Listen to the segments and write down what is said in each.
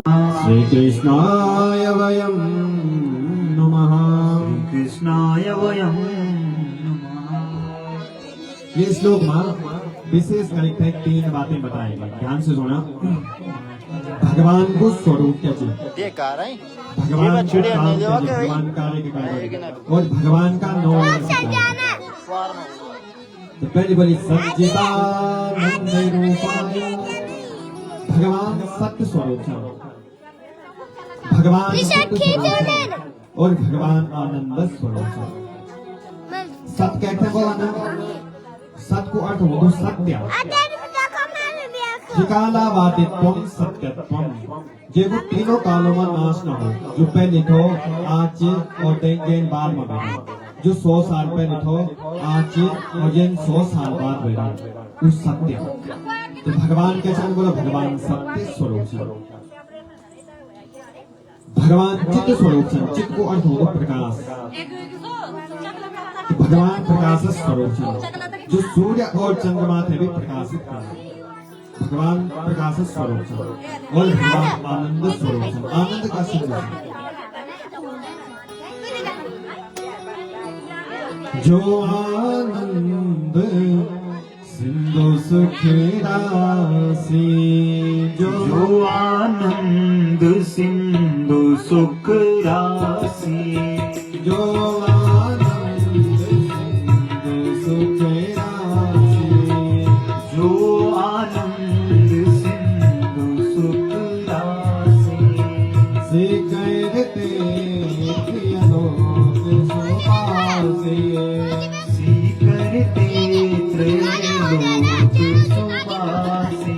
श्री कृष्णाय वयं नमः। कृष्णाय वयं नमः। ये श्लोक में विशेष करके 3 बातें बताएंगे, ध्यान से सुना। भगवान को स्वरूप क्या चाहिए, भगवान को काम क्या चाहिए, भगवान कार्य के कार्य और भगवान का नौ। तो पहले बोली सच्चिदानंद रूपाय, भगवान सत्य स्वरूप है, भगवान सत्य स्वरूप है और भगवान आनंद स्वरूप है। सत्य कहते हैं बोला ना, सत्य को अर्थ हो सत्य, त्रिकालावादित्वम सत्यत्वम, जे वो तीनों कालों में नाश न हो। जो पहले थो आज और जैन बाद में बैठे, जो 100 साल पहले थो आज और जैन 100 साल बाद बैठे, उस सत्य। तो भगवान कैसे बोला, भगवान सत्य स्वरूप है, भगवान चित्त स्वरूप है। चित्त को अर्थ होगा प्रकाश, तो भगवान प्रकाश स्वरूप है। जो सूर्य और चंद्रमा थे भी प्रकाशित कर, भगवान प्रकाश स्वरूप है और भगवान आनंद स्वरूप है, आनंद का सिंधु है। जो आनंद सिंधु सुख राशि, जो आनंद सिंधु सुख राशि, जो आनंद सिंधु सुख राशि, जो आनंद सिंधु सुख राशि, से करते प्रिय लोक सुपासे, सी करते त्रैलोक सुवासी, से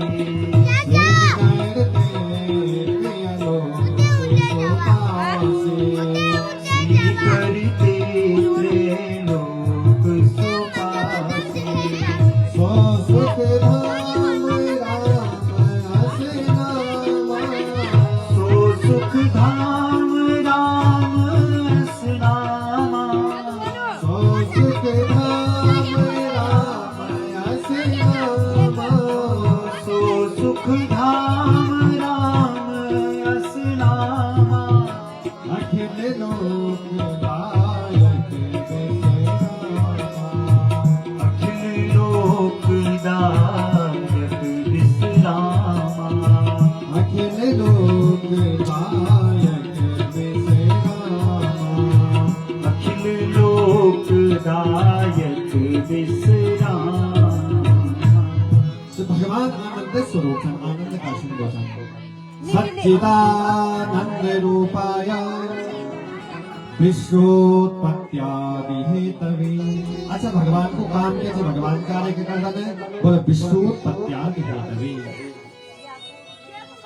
करते प्रिय लोक सुपासे, सी करते त्रैलोक सुवासी। सो सुख धाम राम असनामा, सो सुख धाम राम असनामा, सो सुख धाम राम असनामा, सो सुख धाम राम असनामा, अखिल लोक दायक विश्रामा, अखिल लोक दायक विश्रामा, अखिल लोक दायक विश्रामा। अखिल लोक दायक विश्रामा। तो भगवान आनंद स्वरूप है, आनंद का सिंधु है। सच्चिदानंद रूपाय विश्वोत्पत्त्यादि हेतवे। अच्छा, भगवान को काम कैसे, भगवान कार्य के कारण है बोले विश्वोत्पत्त्यादि हेतवे।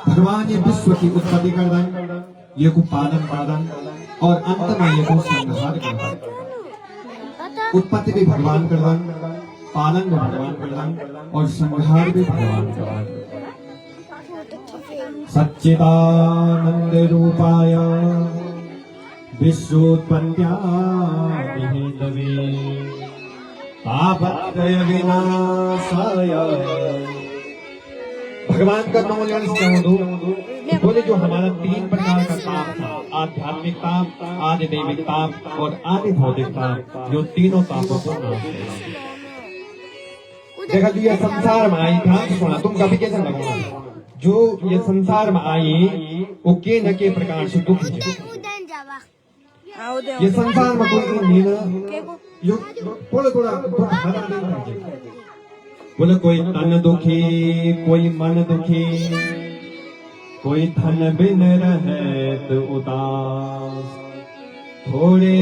भगवान ये विश्व की उत्पत्ति कर दें, ये को पालन पालन और अंत में ये को संहार कर दें। उत्पत्ति भी भगवान कर दें, पालन भी भगवान कर दें और संहार भी भगवान कर दें। सच्चिदानंद रूपाय विश्वोत्पत्त्यादि हेतवे तापत्रय विनाशाय। भगवान का नाम लेने से क्या होता, बोले जो हमारा 3 प्रकार का ताप था, आध्यात्मिक ताप, आदि दैविक ताप और आदि भौतिक ताप, जो तीनों तापों को नाश है। देखा ये संसार में आई, ध्यान से सुना, तुम कभी कैसे लगोगे, जो ये संसार में आई वो के न के प्रकार से दुख है। ये संसार में कोई नहीं ना, यो थोड़ा थोड़ा हटा देना है। बोले कोई तन दुखी, कोई मन दुखी, कोई धन बिन रहत उदास, थोड़े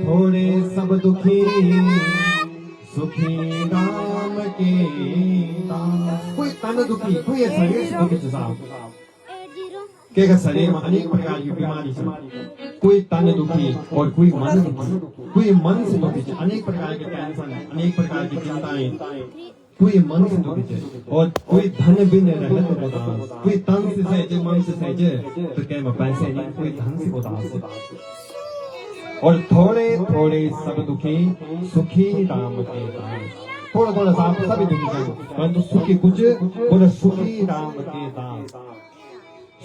थोड़े सब दुखी, सुखी राम के दास। कोई तन दुखी, कोई शरीर से दुखी साहब, के शरीर में अनेक प्रकार की बीमारी है। कोई तन दुखी और कोई मन दुखी, कोई मन से दुखी, अनेक प्रकार के टेंशन, अनेक प्रकार की चिंताएं, कोई मन से दुखी है और कोई धन बिन रहत उदास। कोई तन से सहजे, मन से सहजे तो क्या में पैसे नहीं, कोई धन से उदास है। और थोड़े थोड़े सब दुखी, सुखी राम के दास। थोड़ा थोड़ा सा सभी दुखी हैं, परंतु सुखी कुछ, बोले सुखी राम के दास।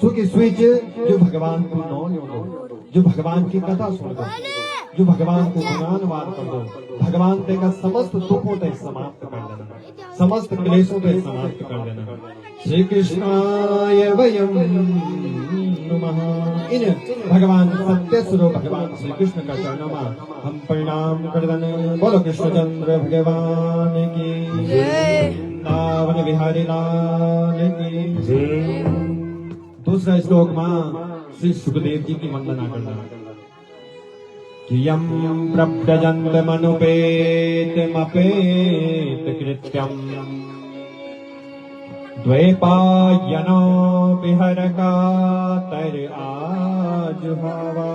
सुखी स्विच जो भगवान को नौ दो, जो भगवान की कथा सुन दो, जो भगवान को गुणानुवाद कर दो, भगवान ते का समस्त दुखों तक समाप्त कर देना, समस्त क्लेशों तक समाप्त कर देना। श्री कृष्णाय वयम नमः। इन भगवान सत्य स्वरूप भगवान श्री कृष्ण का चरणों में हम प्रणाम कर देना। बोलो कृष्णचंद्र भगवान की जय, वृंदावन बिहारी लाल की जय। दूसरा श्लोक में श्री सुखदेव जी की वंदना करना। यम प्रव्रजन्त मनुपेत मपेत कृत्यम द्वैपायनो विहरका तर आजुहावा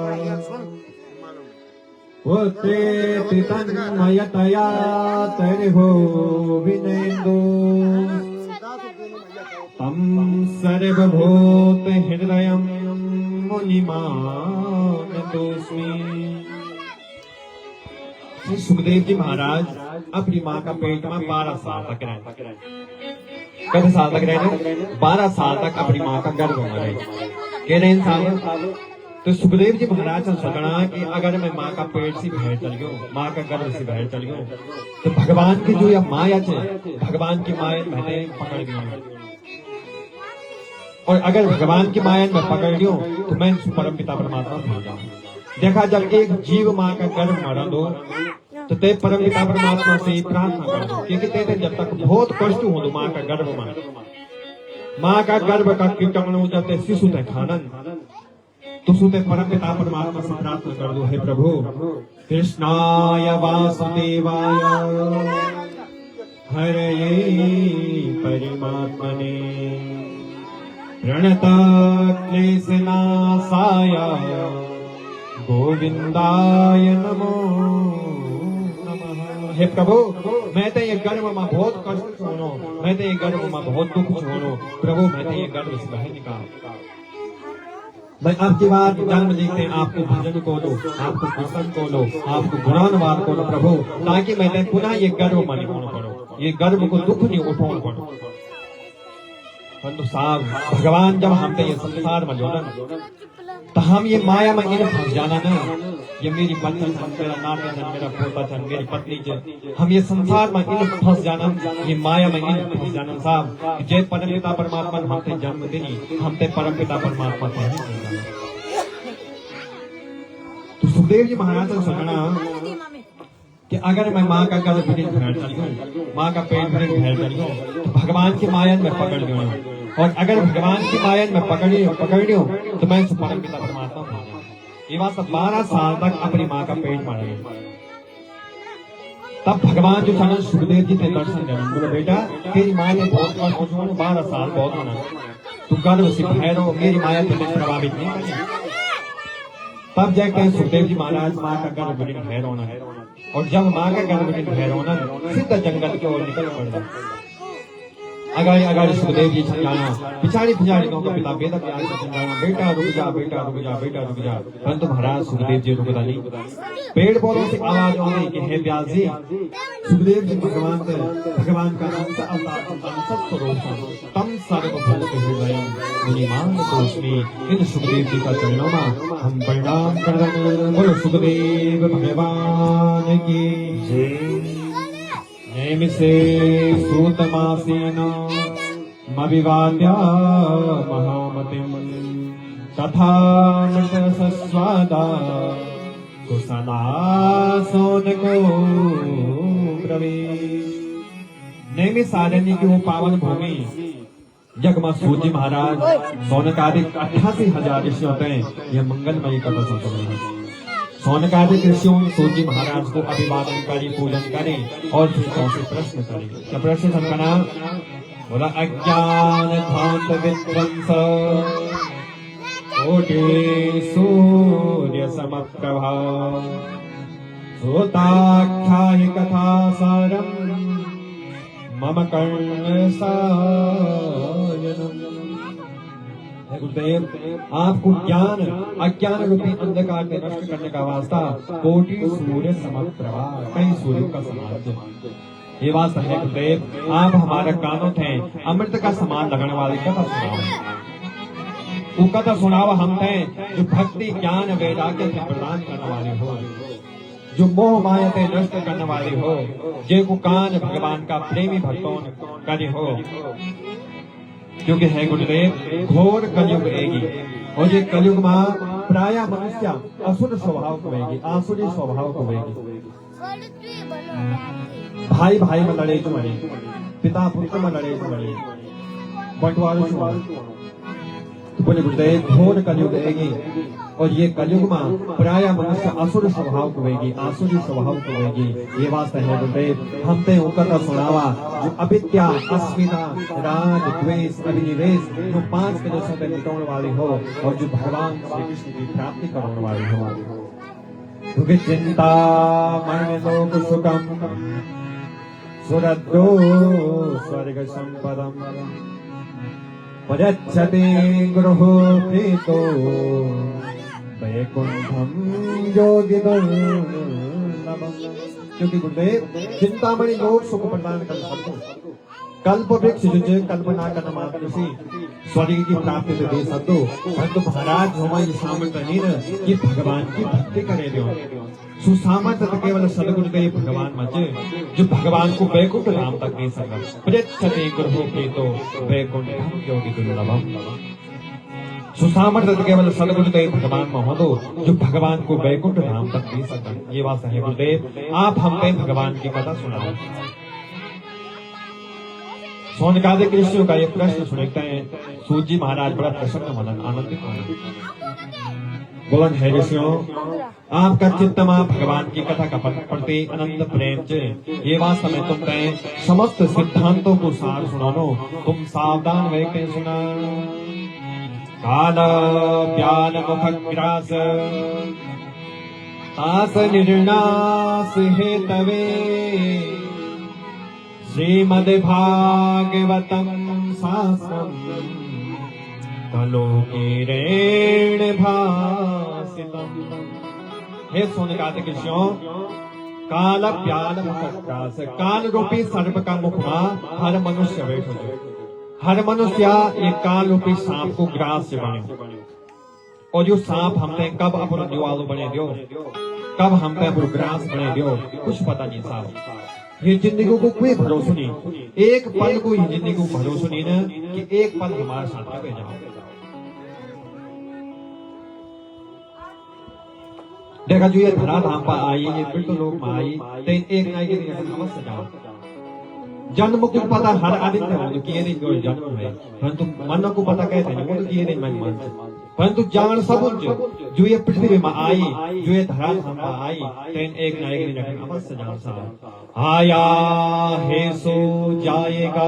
उत्तेति तन्मयतया तर्हो विनेन्दो तम सर्वभूत हृदयं मुनिमानतोऽस्मि। श्री सुखदेव जी महाराज अपनी माँ का पेट में 12 साल तक रहे। कितने साल तक रहे? 12 साल तक अपनी माँ का गर्भ में रहे। कितने इंसान? तो सुखदेव जी महाराज ने सोचना कि अगर मैं माँ का पेट से बाहर चल गयो, माँ का गर्भ से बाहर चल गयो, तो भगवान की जो यह माया है, भगवान की माया मैंने पकड़ ली। और अगर भगवान की माया में पकड़ लियो तो मैं परम पिता परमात्मा भूल जाऊं। देखा, जब एक जीव माँ का गर्भ मरा दो तो ते परम पिता परमात्मा से प्रार्थना कर दो, क्योंकि तेरे जब तक बहुत कष्ट हो दो माँ का गर्भ में, माँ का गर्भ का कीटाणु जब ते शिशु ते खानन, तो सुते परम पिता परमात्मा से प्रार्थना कर दो, हे प्रभु कृष्णाय वासुदेवाय हरये परमात्मने प्रणता क्लेशनाशाय गोविंदाय नमो नमः। हे प्रभु, मैं तो ये गर्भ में बहुत कष्ट छोड़ो, मैं तो ये गर्भ में बहुत दुख छोड़ो, प्रभु मैं तो ये गर्भ से बाहर निकाल। मैं आपकी बात जन्म लेते हैं, आपको भजन को लो, आपको कीर्तन को लो, आपको गुणानुवाद को लो प्रभु, ताकि मैं पुनः ये गर्भ में नहीं पड़ो, ये गर्भ को दुख नहीं उठाओ पड़ो। परंतु साहब भगवान जब हमने ये संसार में जोड़ा तो हम ये माया में इन फंस जाना ना, ये मेरी पत्नी छन, मेरा नाता छन, मेरा पोता छन, मेरी पत्नी छन, हम ये संसार में इन फंस जाना, ये माया में इन फंस जाना साहब। जय परम पिता परमात्मा ने हमने जन्म देनी, हमने परम पिता परमात्मा से ही जाना। तो सुखदेव जी महाराज ने सोचना कि अगर मैं माँ का गर्भ में भर चलियो, माँ का पेट में भर चलियो, तो भगवान की माया में पकड़ लियो, और अगर भगवान की माया में पकड़ लियो तो मैं परम पिता परमात्मा हो जाऊं। ये बात 12 साल तक अपनी माँ का पेट में रहे। तब भगवान जो था सुखदेव जी थे दर्शन देना, बोले बेटा तेरी माँ ने बहुत कष्ट छोड़ो, 12 साल बहुत होना, तू गर्भ से बाहर हो, मेरी माया तुझे प्रभावित नहीं करेगी। तब जाकर सुखदेव जी महाराज माँ का गर्भ में बाहर होना है, और जब माँ का गर्भ में बाहर होना सीधा जंगल की ओर निकल पड़ना। अगर सुखदेव जी समझाना, पिछाड़ी गाँव का पिता वेद व्यास को समझाना, बेटा रुक जा, बेटा रुक जा, बेटा रुक जा, परंतु महाराज सुखदेव जी रुकता नहीं। पेड़ पौधों से आवाज आई कि हे व्यास जी, सुखदेव जी भगवान का अंश अवतार स्वरूप तम सर्वभूत हृदयं मुनिमानतोऽस्मि। इन सुखदेव जी का चरणों में हम प्रणाम कर रहे हैं। बोलो सुखदेव भगवान की जय। नेमिषे सूतमासीन मविवाद्य महामतिं तथा मृतसस्वादा कुशला सोनको प्रवेश। नैमिषारण्य की वो पावन भूमि जगमा सूजी महाराज सौनकादिक 88,000 ऋषि होते हैं, यह मंगलमयी कथा संपन्न है। सौनकादिक ऋषियों सूजी महाराज को अभिवादन करें, पूजन करें और फिर कौन प्रश्न करें। क्या प्रश्न संपना? बोला अज्ञान ध्वांत विध्वंस कोटि सूर्य समप्रभा श्रोताख्याहि कथा सारम मम कर्ण सायनम। गुरुदेव आपको ज्ञान अज्ञान रूपी अंधकार में नष्ट करने का वास्ता कोटि सूर्य समप्रभा, कई सूर्यों का समान। ये वास्ता है गुरुदेव, आप हमारे कानों थे, अमृत का समान लगने वाली कथा सुनाओ। वो कथा सुनावा हम थे जो भक्ति ज्ञान वैराग्य से प्रदान करने वाले हो, जो मोह माया से नष्ट करने वाले हो, जे को कान भगवान का प्रेमी भक्तों करे हो। क्योंकि है गुरुदेव घोर कलयुग आएगी और ये कलयुग में प्राय मनुष्य असुर स्वभाव को होगी, आसुरी स्वभाव को होगी। भाई भाई में लड़े तो मरे, पिता पुत्र में लड़े तो मरे, बंटवारों से मरे। तो बोले गुरुदेव घोर कलयुग आएगी और ये कलयुग में प्राय मनुष्य असुर स्वभाव को होगी, आसुरी स्वभाव को होगी। ये बात है गुरुदेव हम ते उनका सुनावा जो अविद्या अस्मिता राग द्वेष अभिनिवेश जो 5 कलशों से मिटाने वाली हो और जो भगवान श्री कृष्ण की प्राप्ति कराने वाली हो। क्योंकि चिंता मन में लोक सुखम सुरद्रो स्वर्ग संपदम पदच्छते गुरुः प्रीतो वैकुंठम योगी दुर्लभम। क्योंकि गुरुदेव चिंतामणि लोक सुख प्रदान कर सकते, कल्प वृक्ष जो कल्पना करना मात्र से स्वर्ग की प्राप्ति से दे सकते। परंतु महाराज हमारी सामर्थ्य नहीं न कि भगवान की भक्ति करे दो। सुसामर्थ्य तो केवल सदगुरुदेव भगवान मचे जो भगवान को वैकुंठ धाम तक दे सका। प्रत्यक्षते गुरुः प्रीतो वैकुंठम योगी दुर्लभम। सुसामर्थ्य तो केवल सदगुरुदेव भगवान महोदो जो भगवान को वैकुंठ धाम तक दे सका। ये बात है गुरुदेव आप हमको भगवान की कथा सुनाओ। सोनकादिक ऋषियों का एक प्रश्न सुनते हैं। सूत जी महाराज बड़ा प्रसन्न मनन आनंदित मनन बोलन है ऋषियों आपका चित्त में भगवान की कथा का प्रति अनंत प्रेम च ये बात समय तुम कहें समस्त सिद्धांतों को सार सुनानो तुम सावधान रहकर सुना। काल व्यान मुख ग्रास तास निर्नास हे तवे श्रीमद् भागवतम शास्त्रम कलोकीरेण भासितम। हे सोनकादिक ऋषियों काल प्याल मुखग्रास काल रूपी सर्प का मुख में हर मनुष्य बैठो जो हर मनुष्य एक काल रूपी सांप को ग्रास से बने और जो सांप हमने कब अपन दीवालों बने दियो कब हमने अपन ग्रास बने दियो कुछ पता नहीं साहब। ये जिंदगी को कोई भरोसा नहीं, एक पल को ये जिंदगी को भरोसा नहीं ना कि एक पल हमारे साथ में जाओ। देखा जो ये धरा धाम पर आई ये फिर तो लोग में आई तेन एक ना एक दिन अवश्य जाओ। जन्म को पता हर आदमी थे वो किए दिन जो जन्म है परंतु मन को पता कहते हैं वो तो किए दिन मन मान परंतु जान सब जो ये पृथ्वी में आई जो ये धरा धाम पर आई तेन एक ना एक दिन अवश्य जान सा आया है सो जाएगा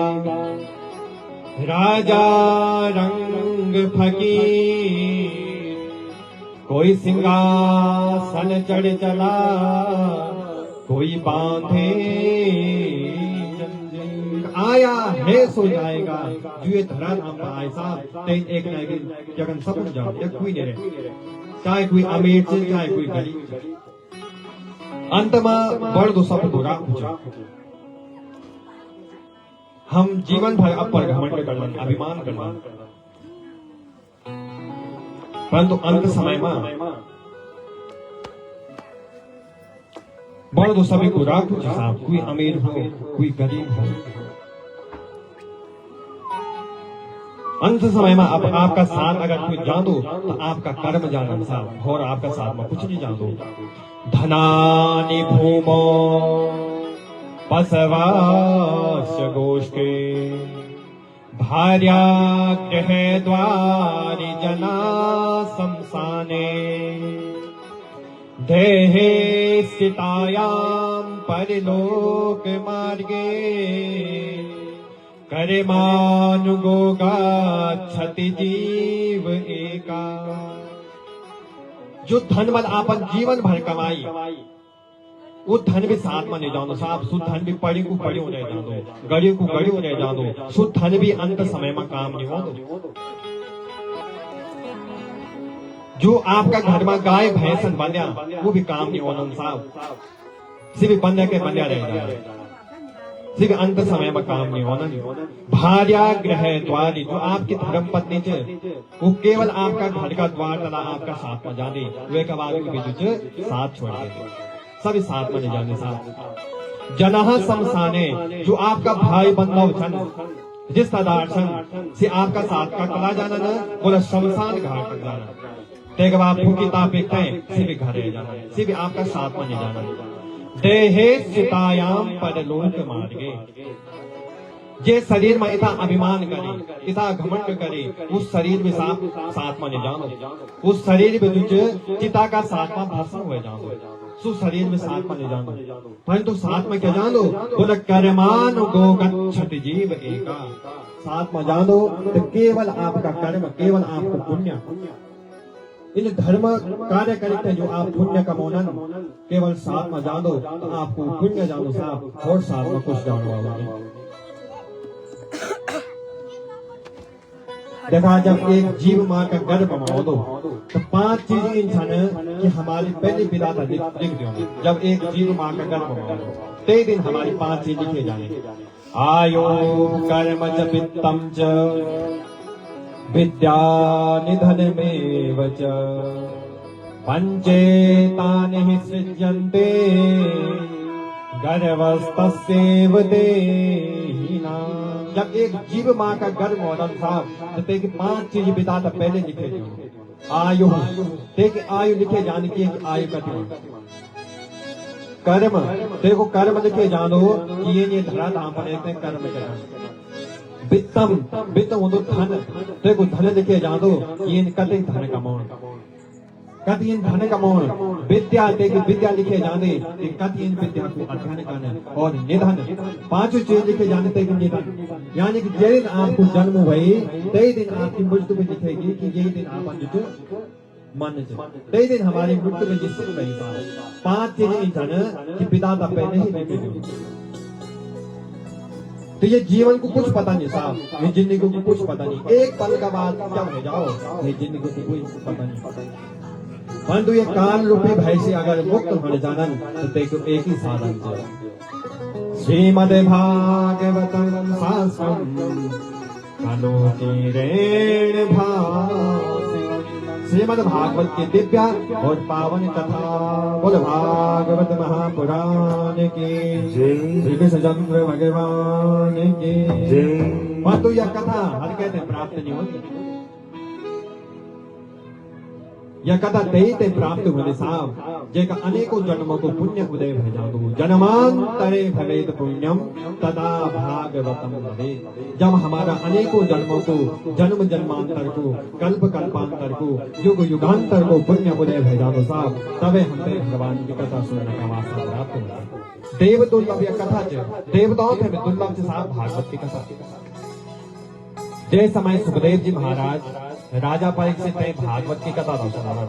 राजा रंग फकीर कोई सिंहासन चढ़ चला कोई बांधे जंजीर। आया है सो जाएगा जो ये धरा धाम पर आए साहब तेन एक ना एक दिन जगन सब जाओ या कोई नहीं रहे चाहे कोई अमीर से चाहे कोई गरीब अंत में बड़ दो सब बुरा पूछा। हम जीवन भर अब पर घमंड करना अभिमान करना परंतु अंत समय में बड़ दो सभी को राख पूछा साहब कोई अमीर हो कोई गरीब हो। अंत समय में अब आपका साथ अगर कोई जान दो तो आपका कर्म जान साहब और आपका साथ में कुछ नहीं जान दो। धनानि भूमो बसवास्य गोष्ठे भार्या गृह द्वारि जना शमशाने देहे स्थितायां परलोक मार्गे कर्मानुगो गच्छति जीव एका। जो धन बल आपन जीवन भर कमाई वो धन भी साथ में नहीं जानो साहब शुद्ध धन भी पड़ी को पड़ी हो जानो गरीब को गरीब हो जानो शुद्ध धन भी अंत समय में काम नहीं हो। जो आपका घर में गाय भैंसन बंध्या वो भी काम नहीं होना साहब सिर्फ बंध्या के बंध्या रह जाए सिर्फ अंत समय में काम नहीं होना। भार्या ग्रह द्वारी, जो आपकी धर्म पत्नी च वो केवल आपका घर का द्वार तला आपका साथ में जाने, वे कब आपके बीच साथ छोड़ दे, सभी साथ में नहीं जाने साथ। जनहा शमशाने, जो आपका भाई बंधव छन जिस दर्शन से आपका साथ का कला जाना न, बोला शमशान घाट तक जाना, तेग आप फूकी तापिक सिर्फ घर जाना, सिर्फ आपका साथ में नहीं जाना। देहे सीतायाम परलोक मार्गे, जे शरीर में इतना अभिमान करे, इतना घमंड करे, उस शरीर में साथ में नहीं जानो, उस शरीर में तुझे चिता का साथ में भस्म हुए जानो, सु शरीर में साथ में नहीं जानो, परंतु साथ में क्या जानो, बोला कर्मान गो गच्छति जीव एका, साथ में जानो तो केवल आपका कर्म, केवल आपको पुण्य, इन धर्म कार्य करते जो आप पुण्य कमोनन, केवल साथ में जानो तो आपको पुण्य जानो साहब, और साथ में कुछ जानो वाला। देखा जब एक जीव माँ का गर्भ माओ दो तो 5 चीजें इंसान की हमारी पहली विधाता लिख दियो। जब एक जीव माँ का गर्भ माओ दो ते दिन हमारी 5 चीजें लिखे जाने, आयो कर्म च वित्तम च विद्या निधनमेव च पंचेतानि हि सृज्यन्ते गर्भस्तस्यैव देहिना। जब एक जीव माँ का गर्भ होना साहब तो ते की 5 चीज विधाता पहले लिखे जाए। आयु, ते की आयु लिखे जाने की आयु कथी, कर्म, देखो कर्म लिखे जानो कि ये धरा धाम पर कर्म के, वित्तम, वित्त हो तो धन, देखो धन लिखे जानो ये कति धन कमाओ, कति इन धन कमाओ। विद्या, देखो विद्या लिखे जाने कति इन विद्या को अध्ययन करना, और निधन, 5 चीज लिखे जाने ते निधन, यानी कि जिस दिन आपको जन्म हुई ते दिन आपकी मृत्यु में लिखेगी कि यही दिन आप मन ते दिन हमारी मृत्यु में जिस दिन 5 चीजें इंसान की पिता तब पहले ही लिखे। तो ये जीवन को कुछ पता नहीं साहब, ये जिंदगी को कुछ पता नहीं, एक पल का बाद क्या हो जाओ, ये जिंदगी को कुछ पता नहीं, परंतु ये काल रूपी भय से अगर मुक्त होने जाना तो देखो एक ही साधन है, श्रीमद् भागवतम शास्त्रम कालोकीरेण भासि। श्रीमद् भागवत की दिव्य और पावन कथा, बोल भागवत महापुराण की श्री कृष्णचंद्र भगवान की जय। परंतु यह कथा हर कहते प्राप्त नहीं होती, यह कथा ते प्राप्त होने साहब जेका अनेकों जन्मों को पुण्य उदय भेजादो, जन्मांतरे भवेत पुण्यम तदा भागवतम भवेत। जब हमारा अनेकों जन्मों को, जन्म जन्मांतर को, कल्प कल्पांतर को, युग युगांतर को पुण्य उदय भेजादो साहब, तबे हमें भगवान की कथा सुनने का वास्ता प्राप्त होता है। देव दुर्लभ यह कथा च, देवताओं से दुर्लभ से साहब भागवत की कथा। जय समय सुखदेव जी महाराज राजा परीक्षित ने भागवत की कथा सुना,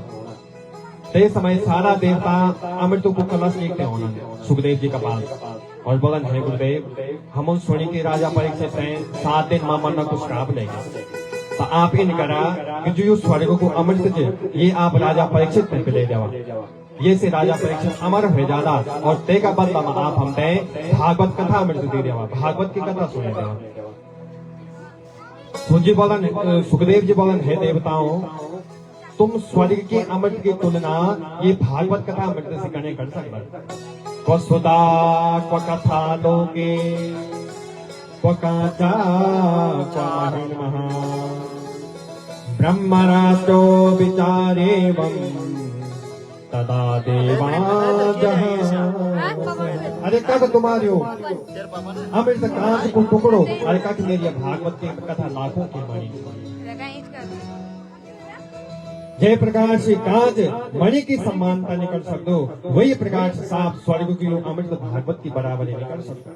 ते समय सारा देवता अमृत को कलश लेते होना सुखदेव जी का पास, और बोलन है गुरुदेव हम उन सुनी के राजा परीक्षित ने 7 दिन मां मरना को श्राप लेंगे, तो आप इन करा कि जो स्वर्ग को अमृत ये आप राजा परीक्षित ने ले देवा, ये से राजा परीक्षित अमर हो जाना, और ते का बदला में आप हमने भागवत कथा अमृत दे देवा, भागवत की कथा सुने देवा। जी बोलन, सुखदेव जी बोलन है देवताओं तुम स्वर्ग के अमृत की तुलना ये भागवत कथा अमृत से करने कर सकते, को सुदा को कथा लोगे को काचा को महिमा ब्रह्मराष्ट्रो विचारेवं तदा देवा जहाँ। अरे कब तुम्हारी हो अमृत कांच को टुकड़ो, अरे कब मेरी भागवत की कथा लाखों की मणि, जय प्रकाश कांच मणि की समानता नहीं कर सकते, वही प्रकाश साफ स्वर्ग की अमृत भागवत की बराबरी नहीं कर सकता।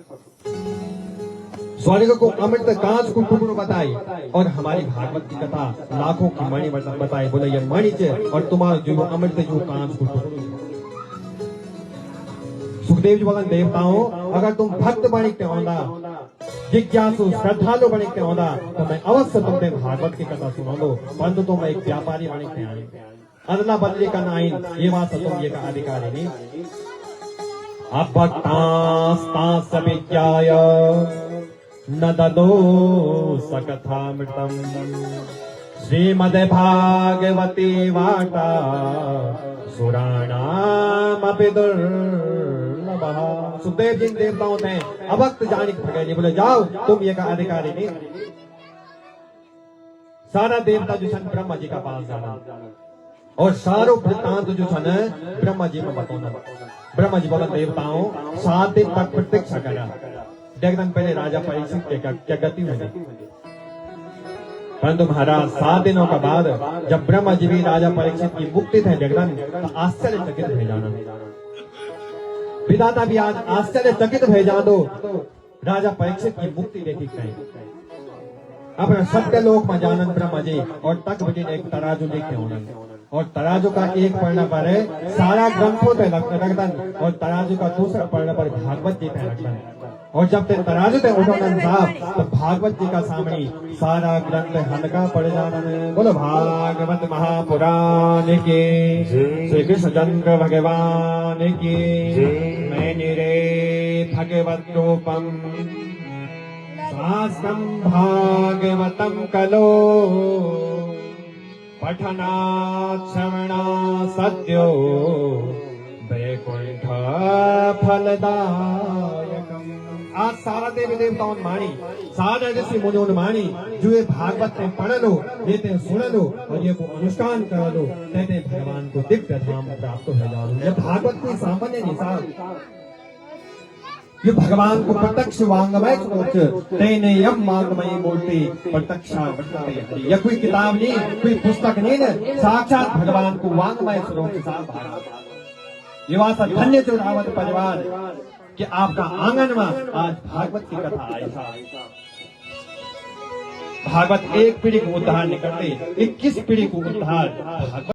स्वर्ग को अमृत कांच को टुकड़ो बताई, और हमारी भागवत की कथा लाखों की मणि बताई, बोले ये मणि च और तुम्हारा जो अमृत जो कांच को टुकड़ो। सुखदेव जी बोला देवताओं अगर तुम भक्त बनिकते होंदा, जिज्ञासु श्रद्धालु बनिकते होंदा तो मैं अवश्य तुमने भागवत की कथा सुनाऊंगा, परंतु तुम एक व्यापारी बनिकते आए, अदला बदली का नाइन ये बात तुम ये का अधिकारी नहीं। अभक्तास्तास्य विज्ञाय न ददो सकथामृतम् श्रीमद्भागवती वार्ता सुराणामपि दुर्लभः। सुखदेव जी देवताओं ने अभक्त जानिक भगत जी बोले जाओ तुम ये का अधिकारी नहीं। सारा देवता जो छन ब्रह्मा जी का पास जाना और सारो वृत्तांत जो छन ब्रह्मा जी में बताना। ब्रह्मा जी बोला देवताओं 7 दिन तक प्रतीक्षा करा। देखन पहले राजा परीक्षित के क्या गति हुई, परंतु महाराज 7 दिनों के बाद जब ब्रह्मा जी भी राजा परीक्षित की मुक्ति थे जगदन तो आश्चर्यचकित भय जाना। विधाता भी आज आश्चर्यचकित भय जा दो राजा परीक्षित की मुक्ति देखी कहीं अपने सत्य लोक में जानन ब्रह्मा जी और तक बजे एक तराजू लेके होना और तराजू का एक पढ़ना पर है सारा ग्रंथों पे रखदन और तराजू का दूसरा पढ़ना पर भागवत जी पे रखदन और जब ते तराजू ते उठोनन साहब तो भागवत जी का सामने सारा ग्रंथ हल्का पड़ जानन। बोलो भागवत महापुराण की श्री कृष्ण चंद्र भगवान की मैंने रे भगवत रूपम शास्त्रम भागवतम कलो पठनात् श्रवणात् सद्यो वैकुंठ फलदायकम। आज सारा देवी देवताओं मानी सारा ऋषि मुनियों मानी जो ये भागवत में पढ़ लो ये ते सुन लो और ये को अनुष्ठान कर लो कहते भगवान को दिव्य धाम प्राप्त हो जाओ। ये भागवत कोई सामान्य नहीं साहब, ये भगवान को प्रत्यक्ष वांगमय सोच तेने यम मांगमयी मूर्ति प्रत्यक्षा वर्तते। यह कोई किताब नहीं कोई पुस्तक नहीं न साक्षात भगवान को वांगमय स्वरूप के साथ भागवत। ये बात धन्य जो रावत परिवार कि आपका आंगन में आज भागवत की कथा आई था। भागवत एक पीढ़ी को उद्धार नहीं करते 21 पीढ़ी को उद्धार भागवत